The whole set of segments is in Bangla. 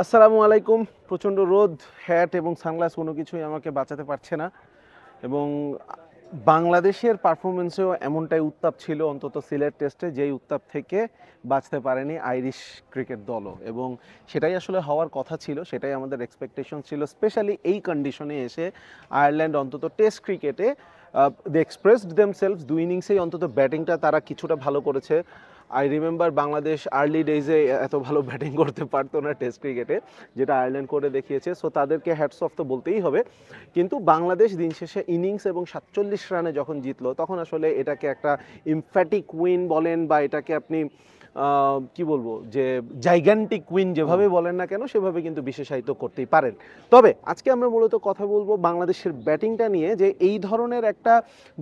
আসসালামু আলাইকুম। প্রচণ্ড রোদ, হ্যাট এবং সানগ্লাস কোনো কিছুই আমাকে বাঁচাতে পারছে না। এবং বাংলাদেশের পারফরমেন্সেও এমনটাই উত্তাপ ছিল, অন্তত সিলেট টেস্টে যেই উত্তাপ থেকে বাঁচতে পারেনি আইরিশ ক্রিকেট দলও। এবং সেটাই আসলে হওয়ার কথা ছিল, সেটাই আমাদের এক্সপেকটেশন ছিল। স্পেশালি এই কন্ডিশনে এসে আয়ারল্যান্ড অন্তত টেস্ট ক্রিকেটে দে এক্সপ্রেসড দেমসেলভস। দুই ইনিংসেই অন্তত ব্যাটিংটা তারা কিছুটা ভালো করেছে। আই রিমেম্বার বাংলাদেশ আর্লি ডেজে এত ভালো ব্যাটিং করতে পারতো না টেস্ট ক্রিকেটে, যেটা আয়ারল্যান্ড করে দেখিয়েছে। সো তাদেরকে হ্যাটস অফ তো বলতেই হবে। কিন্তু বাংলাদেশ দিন শেষে ইনিংস এবং 47 রানে যখন জিতলো, তখন আসলে এটাকে একটা ইমফ্যাটিক উইন বলেন বা এটাকে আপনি কি বলবো, যে জাইগ্যান্টিক উইন যেভাবে বলেন না কেন, সেভাবে কিন্তু বিশেষায়িত করতেই পারেন। তবে আজকে আমরা মূলত কথা বলবো বাংলাদেশের ব্যাটিংটা নিয়ে, যে এই ধরনের একটা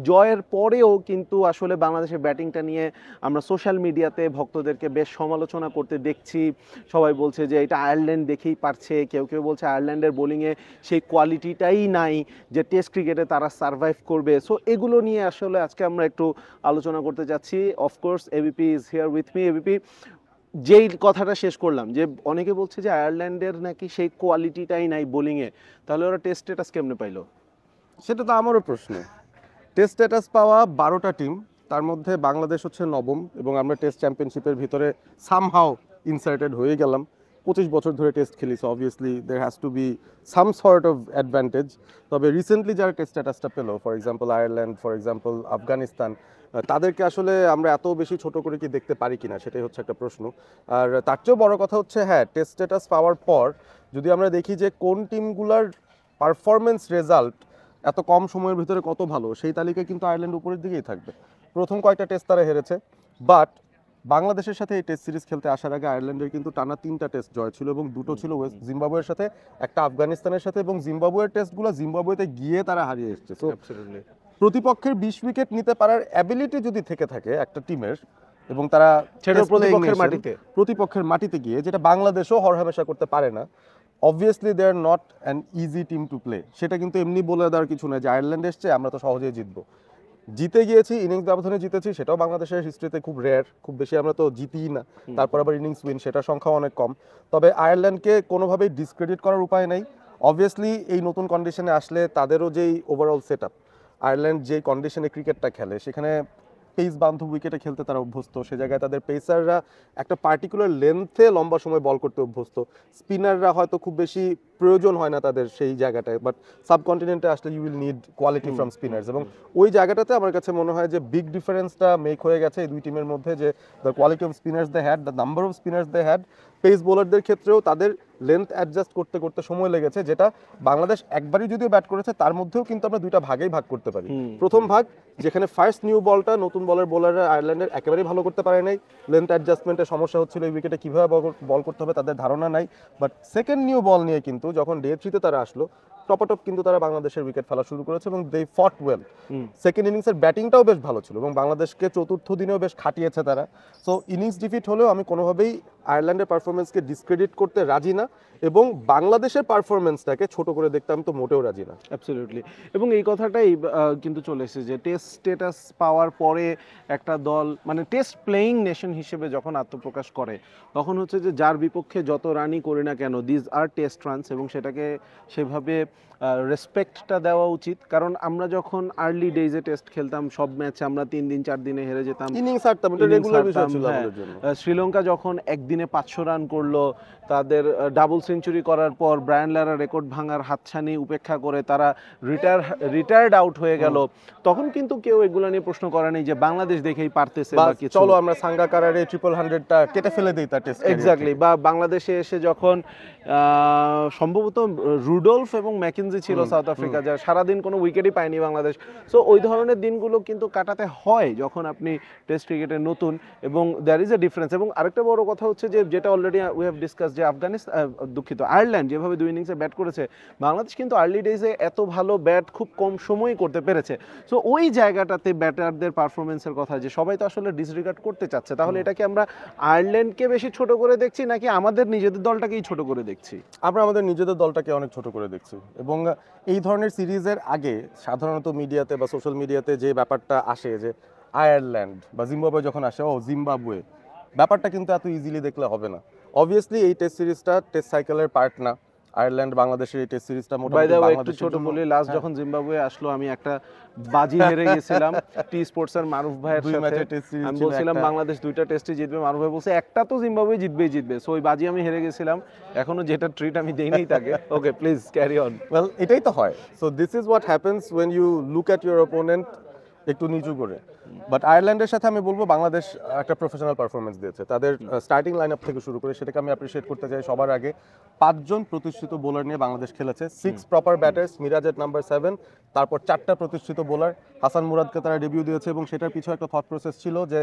জয়ের পরেও কিন্তু আসলে বাংলাদেশের ব্যাটিংটা নিয়ে আমরা সোশ্যাল মিডিয়াতে ভক্তদেরকে বেশ সমালোচনা করতে দেখছি। সবাই বলছে যে এটা আয়ারল্যান্ড দেখেই পারছে, কেউ কেউ বলছে আয়ারল্যান্ডের বোলিংয়ে সেই কোয়ালিটিটাই নাই যে টেস্ট ক্রিকেটে তারা সার্ভাইভ করবে। সো এগুলো নিয়ে আসলে আজকে আমরা একটু আলোচনা করতে যাচ্ছি। Of course ABP is here with me. ABP, যেই কথাটা শেষ করলাম যে অনেকে বলছে যে আয়ারল্যান্ডের নাকি সেই কোয়ালিটিটাই নাই বোলিংয়ে, তাহলে ওরা টেস্ট স্ট্যাটাস কেমনে পাইলো? সেটা তো আমারও প্রশ্ন। টেস্ট স্ট্যাটাস পাওয়া 12টা টিম, তার মধ্যে বাংলাদেশ হচ্ছে নবম, এবং আমরা টেস্ট চ্যাম্পিয়নশিপের ভিতরে সামহাও ইনসার্টেড হয়ে গেলাম। 25 বছর ধরে টেস্ট খেলি, so obviously there has to be some sort of advantage. তবে রিসেন্টলি যারা টেস্ট স্ট্যাটাসটা পেলো, for example Ireland, for example Afghanistan, তাদেরকে আসলে আমরা এত বেশি ছোট করে কি দেখতে পারি কিনা, সেটাই হচ্ছে একটা প্রশ্ন। আর তার চেয়েও বড় কথা হচ্ছে, হ্যাঁ, টেস্ট স্ট্যাটাস পাওয়ার পর যদি আমরা দেখি যে কোন টিমগুলার পারফরমেন্স রেজাল্ট এত কম সময়ের ভিতরে কত ভালো, সেই তালিকায় কিন্তু আয়ারল্যান্ড উপরের দিকেই থাকবে। প্রথম কয়েকটা টেস্ট তারা হেরেছে, বাট বাংলাদেশের সাথে এই টেস্ট সিরিজ খেলতে আসার আগে আয়ারল্যান্ডের কিন্তু টানা 3টা টেস্ট জয় ছিল, এবং দুটো ছিল ওয়েস্ট জিম্বাবুয়ের সাথে, একটা আফগানিস্তানের সাথে, এবং জিম্বাবুয়ের টেস্টগুলো জিম্বাবুয়েতে গিয়ে তারা হারিয়ে এসেছে। তো প্রতিপক্ষের 20 উইকেট নিতে পারার অ্যাবিলিটি যদি থেকে থাকে একটা টিমের, এবং তারা প্রতিপক্ষের মাটিতে গিয়ে, যেটা বাংলাদেশও হরহামেশা করতে পারে না, obviously they are not an easy team to play. সেটা কিন্তু এমনি বলে দেওয়ার কিছু নয় যে আয়ারল্যান্ড এসছে আমরা তো সহজেই জিতবো। জিতে গিয়েছি, ইনিংস ব্যবধানে জিতেছি, সেটাও বাংলাদেশের হিস্ট্রিতে খুব রেয়ার, খুব বেশি আমরা তো জিতিই না। তারপর আবার ইনিংস উইন, সেটার সংখ্যা অনেক কম। তবে আয়ারল্যান্ডকে কোনোভাবেই ডিসক্রেডিট করার উপায় নেই। অবভিয়াসলি এই নতুন কন্ডিশনে আসলে তাদেরও যেই ওভারঅল সেট আপ, আয়ারল্যান্ড যেই কন্ডিশনে ক্রিকেটটা খেলে, সেখানে পেস বান্ধব উইকেটে খেলতে তারা অভ্যস্ত। সে জায়গায় তাদের পেসাররা একটা পার্টিকুলার লেন্থে লম্বা সময় বল করতে অভ্যস্ত। স্পিনাররা হয়তো খুব বেশি প্রয়োজন হয় না তাদের সেই জায়গাটায়, বাট সাবকন্টিনেন্টে আসলে you will need quality from spinners, এবং ওই জায়গাটাতে আমার কাছে মনে হয় যে বিগ ডিফারেন্সটা মেক হয়ে গেছে এই দুই টিমের মধ্যে, যে the quality of spinners they had, the number of spinners they had. Pace বোলারদের ক্ষেত্রেও তাদের লেন্থ অ্যাডজাস্ট করতে করতে সময় লেগেছে, যেটা বাংলাদেশ একবারই যদিও ব্যাট করেছে, তার মধ্যেও কিন্তু আমরা দুইটা ভাগেই ভাগ করতে পারি। প্রথম ভাগ যেখানে ফার্স্ট নিউ বলটা নতুন বলের বোলাররা আয়ারল্যান্ডের একেবারেই ভালো করতে পারে নাই, লেন্থ অ্যাডজাস্টমেন্টের সমস্যা হচ্ছিল, এই উইকেটে কীভাবে বল করতে হবে তাদের ধারণা নাই। বাট সেকেন্ড নিউ বল নিয়ে কিন্তু যখন ডে 3-তে তারা আসলো, টপটপ কিন্তু তারা বাংলাদেশের উইকেট ফেলা শুরু করেছে, এবং দে ফট ওয়েল। সেকেন্ড ইনিংসের ব্যাটিংটাও বেশ ভালো ছিল, এবং বাংলাদেশকে চতুর্থ দিনেও বেশ খাটিয়েছে তারা। সো ইনিংস ডিফিট হলেও আমি কোনোভাবেই আয়ারল্যান্ডের পারফরমেন্সকে ডিসক্রেডিট করতে রাজি না, এবং বাংলাদেশের পারফরমেন্সটাকে ছোট করে দেখতে আমি তো মোটেও রাজি না। অ্যাবসলিউটলি। এবং এই কথাটাই কিন্তু চলে এসেছে যে টেস্ট স্ট্যাটাস পাওয়ার পরে একটা দল মানে টেস্ট প্লেয়িং নেশন হিসেবে যখন আত্মপ্রকাশ করে, তখন হচ্ছে যে যার বিপক্ষে যত রানই করি না কেন, দিজ আর টেস্ট রানস, এবং সেটাকে সেভাবে রেসপেক্টটা দেওয়া উচিত। কারণ আমরা যখন আর্লি ডেজে টেস্ট খেলতাম, সব ম্যাচে আমরা 3 দিন 4 দিনে হেরে যেতাম, ইনিংস হারতাম, এটা রেগুলার বিষয় ছিল আমাদের জন্য। শ্রীলঙ্কা যখন একদিনে 500 রান করলো, তাদের ডাবল সেঞ্চুরি করার পর ব্রায়ান লারা রেকর্ড ভাঙার হাতছানি উপেক্ষা করে তারা রিটায়ার্ড আউট হয়ে গেল, তখন কিন্তু কেউ এগুলো নিয়ে প্রশ্ন করে নাই যে বাংলাদেশ দেখেই পারতেছে বা কিছু, চলো আমরা সাঙ্গাকারারে 100টা কেটে ফেলে দেই তার টেস্ট। এক্স্যাক্টলি। বা বাংলাদেশে এসে যখন সম্ভবত রুডলফ এবং ম্যাকেনজি ছিল সাউথ আফ্রিকা, যারা সারাদিন কোনো উইকেটই পায়নি বাংলাদেশ। সো ওই ধরনের দিনগুলো কিন্তু কাটাতে হয় যখন আপনি টেস্ট ক্রিকেটে নতুন, এবং দ্যার ইজ এ ডিফারেন্স। এবং আরেকটা বড় কথা হচ্ছে যে যেটা অলরেডি উই হ্যাভ ডিসকাস, যে আয়ারল্যান্ড যেভাবে 2 ইনিংসে ব্যাট করেছে, বাংলাদেশ কিন্তু আর্লি ডেজে এত ভালো ব্যাট খুব কম সময়ই করতে পেরেছে। সো ওই জায়গাটাতে ব্যাটারদের পারফরমেন্সের কথা যে সবাই তো আসলে ডিসরিগার্ড করতে চাচ্ছে, তাহলে এটাকে আমরা আয়ারল্যান্ডকে বেশি ছোট করে দেখছি নাকি আমাদের নিজেদের দলটাকেই ছোট করে দেখছি? আমরা আমাদের নিজেদের দলটাকে অনেক ছোট করে দেখছি। এবং এই ধরনের সিরিজের আগে সাধারণত মিডিয়াতে বা সোশ্যাল মিডিয়াতে যে ব্যাপারটা আসে, যে আয়ারল্যান্ড বা জিম্বাবুয়ে যখন আসে, ও জিম্বাবুয়ে, ব্যাপারটা কিন্তু এত ইজিলি দেখলে হবে না। অবভিয়াসলি এই টেস্ট সিরিজটা টেস্ট সাইকেলের পার্ট না। আয়ারল্যান্ড বাংলাদেশের এই টেস্ট সিরিজটা বাই মোটামুটি দ্য ওয়ে একটু বাংলাদেশের ছোট জন্য বলি, লাস্ট হ্যাঁ, যখন জিম্বাবুয়ে আসলো আমি একটা বাজি হেরে গেছিলাম টি স্পোর্টসের মারুফ ভাইয়ের দুই সাথে। ম্যাচের টেস্ট সিরিজ আমি ছিল বলছিলাম একটা। বাংলাদেশ 2টা টেস্টই জিতবে, মারুফ ভাই বলছে একটা তো জিম্বাবুয়ে জিতবে, সো ওই বাজি আমি হেরে গেছিলাম, এখনো যেটা ট্রিট আমি দেইনি তাকে। Okay please carry on. Well এটাই তো হয়। So this is what happens when you look at your opponent একটু নিচু করে। বাট আয়ারল্যান্ডের সাথে আমি বলবো বাংলাদেশ একটা প্রফেশনাল পারফরমেন্স দিয়েছে। তাদের স্টার্টিং লাইন আপ থেকে শুরু করে সেটাকে আমি অ্যাপ্রিসিয়েট করতে চাই। সবার আগে 5জন প্রতিষ্ঠিত বোলার নিয়ে বাংলাদেশ খেলেছে, 6 proper batters, Miraz at number 7, তারপর 4টা প্রতিষ্ঠিত বোলার, হাসান মুরাদকে তারা ডেবিউ দিয়েছে এবং সেটার পিছনে একটা থট প্রসেস ছিল যে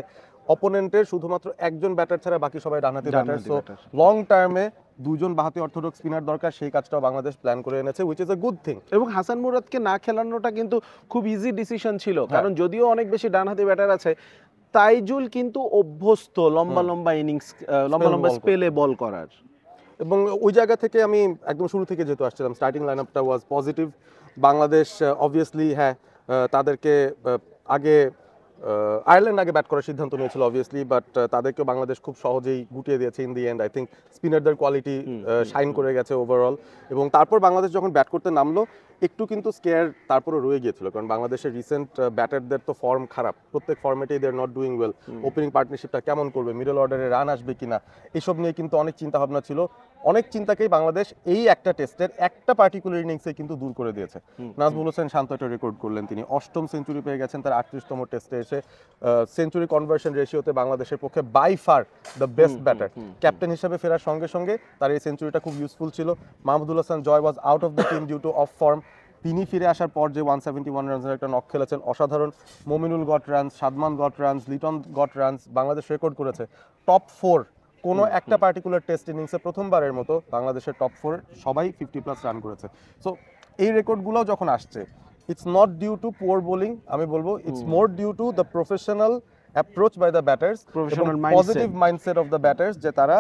অপোনেন্টের শুধুমাত্র একজন ব্যাটার ছাড়া বাকি সবাই ডানহাতি ব্যাটার। সো লং টার্মে 2জন বাঁহাতি অর্থোডক্স স্পিনার দরকার, সেই কাজটাও বাংলাদেশ প্ল্যান করে এনেছে, which is a good thing. এবং হাসান মুরাদকে না খেলানোটা কিন্তু খুব ইজি ডিসিশন ছিল, কারণ যদিও অনেক বেশি ডানহাতি ব্যাটার আছে, তাইজুল কিন্তু অভ্যস্ত লম্বা ইনিংস, লম্বা স্পেলে বল করার। এবং ওই জায়গা থেকে আমি একদম শুরু থেকে যেহেতু আসছিলাম, স্টার্টিং লাইন আপটা ওয়াজ পজিটিভ। বাংলাদেশ অবভিয়াসলি হ্যাঁ তাদেরকে আগে আয়ারল্যান্ড আগে ব্যাট করার সিদ্ধান্ত নিয়েছিল অবভিয়াসলি, বাট তাদেরকেও বাংলাদেশ খুব সহজেই গুটিয়ে দিয়েছে in the end. I think স্পিনারদের কোয়ালিটি শাইন করে গেছে ওভারঅল। এবং তারপর বাংলাদেশ যখন ব্যাট করতে নামলো একটু কিন্তু স্কেয়ার তারপরে রয়ে গিয়েছিল, কারণ বাংলাদেশের রিসেন্ট ব্যাটারদের তো ফর্ম খারাপ, প্রত্যেক ফর্মেটেই they are not doing well. Opening পার্টনারশিপটা কেমন করবে, মিডল অর্ডারে রান আসবে কিনা, এসব নিয়ে কিন্তু অনেক চিন্তা ভাবনা ছিল। অনেক চিন্তাকেই বাংলাদেশ এই একটা টেস্টের একটা পার্টিকুলার ইনিংসে কিন্তু দূর করে দিয়েছে। নাজমুল হোসেন শান্ত একটা রেকর্ড করলেন, তিনি 8ম সেঞ্চুরি পেয়ে গেছেন তার 38তম টেস্টে এসে। সেঞ্চুরি কনভার্সন রেশিওতে বাংলাদেশের পক্ষে by far the best batter. Captain হিসেবে ফেরার সঙ্গে সঙ্গে তার এই সেঞ্চুরিটা খুব ইউজফুল ছিল। Mahmudul Hasan Joy was out of the team due to off form. তিনি ফিরে আসার পর যে 171 রানসের একটা নক খেলেছেন অসাধারণ। Mominul goat runs, Sadman goat runs, Liton goat runs, Bangladesh record করেছে টপ 4 কোনো একটা পার্টিকুলার টেস্ট ইনিংসে প্রথমবারের মতো বাংলাদেশের টপ 4 সবাই 50+ রান করেছে। সো এই রেকর্ডগুলোও যখন আসছে, it's not due to poor bowling, আমি বলবো it's more due to the professional approach by the batters, positive mindset of the batters, যে তারা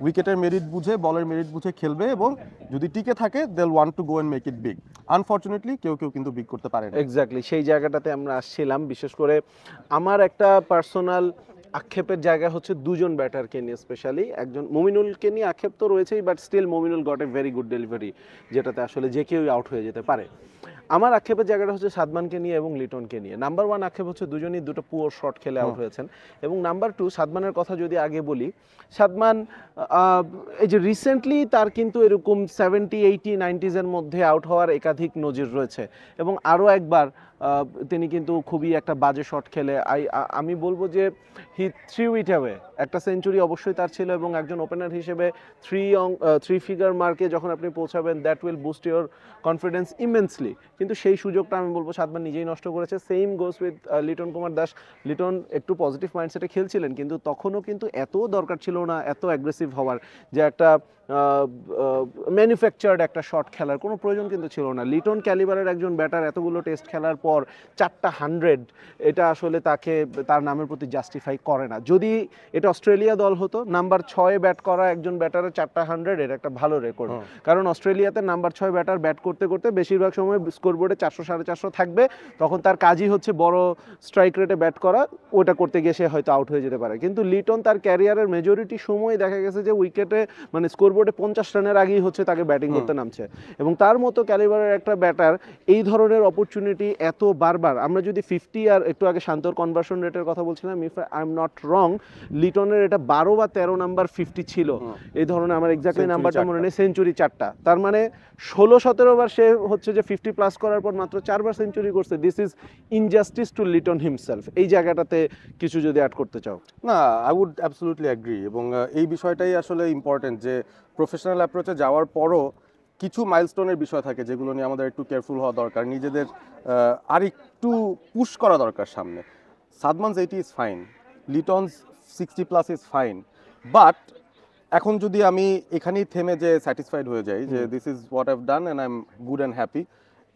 উইকেটের মেরিট বুঝে, বলের মেরিট বুঝে খেলবে এবং যদি টিকে থাকে they will want to go and make it big. Unfortunately কেউ কিন্তু বিগ করতে পারে না। এক্স্যাক্টলি সেই জায়গাটাতে আমরা আসছিলাম। বিশেষ করে আমার একটা পার্সোনাল আক্ষেপের জায়গা হচ্ছে 2জন ব্যাটারকে নিয়ে, স্পেশালি একজন মুমিনুলকে নিয়ে আক্ষেপ তো রয়েছেই, but still Mominul got a very good delivery, যেটাতে আসলে যে কেউই আউট হয়ে যেতে পারে। আমার আক্ষেপের জায়গাটা হচ্ছে সাদমানকে নিয়ে এবং লিটনকে নিয়ে। নাম্বার 1 আক্ষেপ হচ্ছে দুজনই দুটো পুয়ার শট খেলে আউট হয়েছেন। এবং নাম্বার 2 সাদমানের কথা যদি আগে বলি, সাদমান এই যে রিসেন্টলি তার কিন্তু এরকম 70, 80, 90s মধ্যে আউট হওয়ার একাধিক নজির রয়েছে, এবং আরও একবার তিনি কিন্তু খুবই একটা বাজে শট খেলে আমি বলবো যে হি থ্রিউ ইট অ্যাওয়ে। একটা সেঞ্চুরি অবশ্যই তার ছিল, এবং একজন ওপেনার হিসেবে 3 ফিগার মার্কে যখন আপনি পৌঁছাবেন, that will boost your confidence immensely. কিন্তু সেই সুযোগটা আমি বলবো সাদমান নিজেই নষ্ট করেছে। Same goes with Liton Kumar Das. Liton একটু পজিটিভ মাইন্ডসেটে খেলছিলেন, কিন্তু তখনও কিন্তু এত দরকার ছিল না এত অ্যাগ্রেসিভ হওয়ার, যে একটা ম্যানুফ্যাকচার্ড একটা শট খেলার কোনো প্রয়োজন কিন্তু ছিল না। লিটন ক্যালিবারের একজন ব্যাটার এতগুলো টেস্ট খেলার পর 4টা 100, এটা আসলে তাকে তার নামের প্রতি জাস্টিফাই করে না। যদি এটা অস্ট্রেলিয়া দল হতো, নাম্বার 6 ব্যাট করা একজন ব্যাটারের 4টা 100 এর একটা ভালো রেকর্ড, কারণ অস্ট্রেলিয়াতে নাম্বার 6 ব্যাটার ব্যাট করতে করতে বেশিরভাগ সময় স্কোরবোর্ডে 400 450 থাকবে, তখন তার কাজই হচ্ছে বড় স্ট্রাইক রেটে ব্যাট করা, ওটা করতে গিয়ে সে হয়তো আউট হয়ে যেতে পারে। কিন্তু লিটন তার ক্যারিয়ারের মেজরিটি সময় দেখা গেছে যে উইকেটে মানে স্কোরবোর্ডে 50 রানের আগেই হচ্ছে তাকে ব্যাটিং করতে নামছে, এবং তার মতো ক্যালিবারের একটা ব্যাটার এই ধরনের অপরচুনিটি এত বারবার। আমরা যদি 50 আর একটু আগে শান্তর কনভার্সন রেটের কথা বলছিলাম, if I am not wrong, লিটনের এটা 12 বা 13 নাম্বার 50 ছিল এই ধরনের, আমার এক্স্যাক্টলি নাম্বারটা মনে নেই, সেঞ্চুরি 4টা। তার মানে 16-17 বার সে হচ্ছে যে 50 প্লাস করার পর মাত্র 4 বার সেঞ্চুরি করছে। This is injustice to Liton himself. এই জায়গাটাতে কিছু যদি অ্যাড করতে চাও। না, আই উড অ্যাবসলিউটলি অ্যাগ্রি, এবং এই বিষয়টাই আসলে ইম্পর্টেন্ট যে প্রফেশনাল অ্যাপ্রোচে যাওয়ার পরও কিছু মাইলস্টোনের বিষয় থাকে যেগুলো নিয়ে আমাদের একটু কেয়ারফুল হওয়া দরকার, নিজেদের আর একটু পুশ করা দরকার সামনে। Sadman's 80 is fine, Liton's 60+ is fine, but এখন যদি আমি এখানেই থেমে যে স্যাটিসফাইড হয়ে যাই যে this is what I've done and I am good and happy,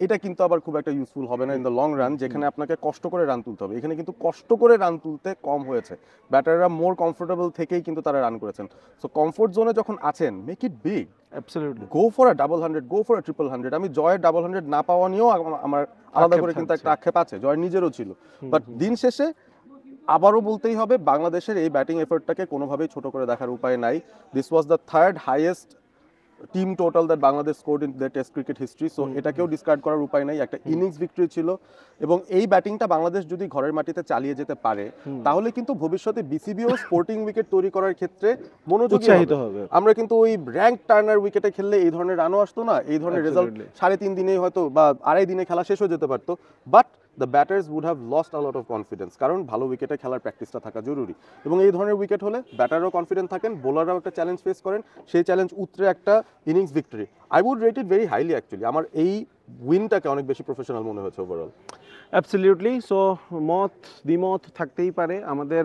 এটা কিন্তু আবার খুব একটা ইউজফুল হবে না ইন দ্য লং রান, যেখানে আপনাকে কষ্ট করে রান তুলতে হবে। এখানে কিন্তু কষ্ট করে রান তুলতে কম হয়েছে, ব্যাটাররা মোর কমফোর্টেবল থেকেই কিন্তু তারা রান করেছেন। সো কমফোর্ট জোনে যখন আছেন, make it big, absolutely go for a 100, go for a 100. আমি জয়ের 100 না পাওয়া নিয়েও আমার আলাদা করে কিন্তু একটা আক্ষেপ আছে, জয়ের নিজেরও ছিল, বাট দিন শেষে আবারও বলতেই হবে বাংলাদেশের এই ব্যাটিং এফোর্টটাকে কোনোভাবেই ছোট করে দেখার উপায় নাই। This was the third highest team total that Bangladesh scored in the test cricket history, so এটাকেও ডিসকার্ড করার উপায় নাই। একটা ইনিংস ভিক্টরি ছিল এবং এই ব্যাটিংটা বাংলাদেশ যদি ঘরের মাটিতে চালিয়ে যেতে পারে তাহলে কিন্তু ভবিষ্যতে বিসিবিও স্পোর্টিং উইকেট তৈরি করার ক্ষেত্রে মনোযোগী উৎসাহিত হবে। হবে। আমরা কিন্তু ওই র্যাঙ্ক টার্নার উইকেটে খেললে এই ধরনের রানও আসতো না, এই ধরনের রেজাল্ট Absolutely. 3.5 দিনেই হয়তো বা 2.5 দিনে খেলা শেষ হয়ে যেতে পারতো, but the batters would have lost a lot of confidence, কারণ ভালো উইকেটে খেলার প্র্যাকটিসটা থাকা জরুরি। এবং এই ধরনের উইকেট হলে ব্যাটাররাও কনফিডেন্ট থাকেন, বোলাররাও একটা চ্যালেঞ্জ ফেস করেন, সেই চ্যালেঞ্জ উতরে একটা innings victory. I would rate it very highly actually. আমার এই উইনটাকে অনেক বেশি প্রফেশনাল মনে হয়েছে ওভারঅল। অ্যাবসলিউটলি। সো দ্বিমত থাকতেই পারে আমাদের,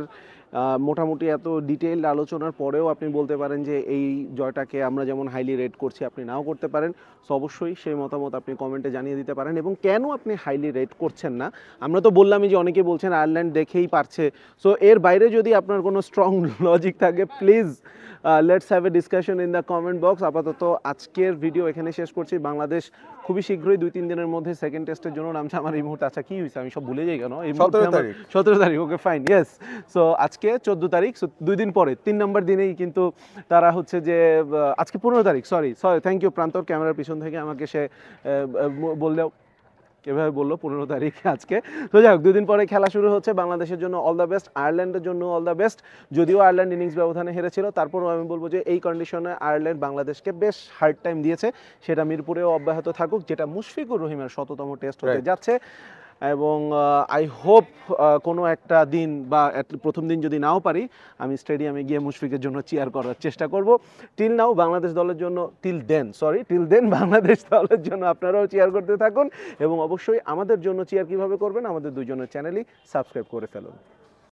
মোটামুটি এত ডিটেইলড আলোচনার পরেও আপনি বলতে পারেন যে এই জয়টাকে আমরা যেমন হাইলি রেট করছি আপনি নাও করতে পারেন। সো অবশ্যই সেই মতামত আপনি কমেন্টে জানিয়ে দিতে পারেন, এবং কেন আপনি হাইলি রেট করছেন না। আমরা তো বললামই যে অনেকে বলছেন আয়ারল্যান্ড দেখেই পারছে। সো এর বাইরে যদি আপনার কোনো স্ট্রং লজিক থাকে please let's have a discussion in the comment box. আপাতত আজকের ভিডিও এখানে শেষ করছি। বাংলাদেশ খুবই শীঘ্রই 2-3 দিনের মধ্যে সেকেন্ড টেস্টের জন্য নামছে। আমার এই মুহূর্তে আচ্ছা কি হয়েছে আমি সব ভুলে যাই কেন, এই মুহূর্তে 17 আমার তারিখ। 17 তারিখ, ওকে ফাইন, ইয়েস। সো আজকে 14 তারিখ, সো 2 দিন পরে 3 নম্বর দিনেই কিন্তু তারা হচ্ছে যে আজকে 15 তারিখ, সরি থ্যাংক ইউ প্রান্তর, ক্যামেরার পিছন থেকে আমাকে সে বললেও এভাবে বললো 15 তারিখ আজকে। তো যাই হোক, 2 দিন পরে খেলা শুরু হচ্ছে। বাংলাদেশের জন্য অল দ্য বেস্ট, আয়ারল্যান্ডের জন্য অল দ্য বেস্ট। যদিও আয়ারল্যান্ড ইনিংস ব্যবধানে হেরেছিল, তারপরও আমি বলবো যে এই কন্ডিশনে আয়ারল্যান্ড বাংলাদেশকে বেশ হার্ড টাইম দিয়েছে, সেটা মিরপুরেও অব্যাহত থাকুক, যেটা মুশফিকুর রহিমের 100তম টেস্ট হতে Right. যাচ্ছে। এবং আই হোপ কোনো একটা দিন বা প্রথম দিন যদি নাও পারি আমি স্টেডিয়ামে গিয়ে মুশফিকের জন্য চিয়ার করার চেষ্টা করব। টিল বাংলাদেশ দলের জন্য টিল দেন বাংলাদেশ দলের জন্য আপনারাও চিয়ার করতে থাকুন, এবং অবশ্যই আমাদের জন্য চিয়ার কিভাবে করবেন আমাদের দুইজনের চ্যানেলই সাবস্ক্রাইব করে ফেলুন।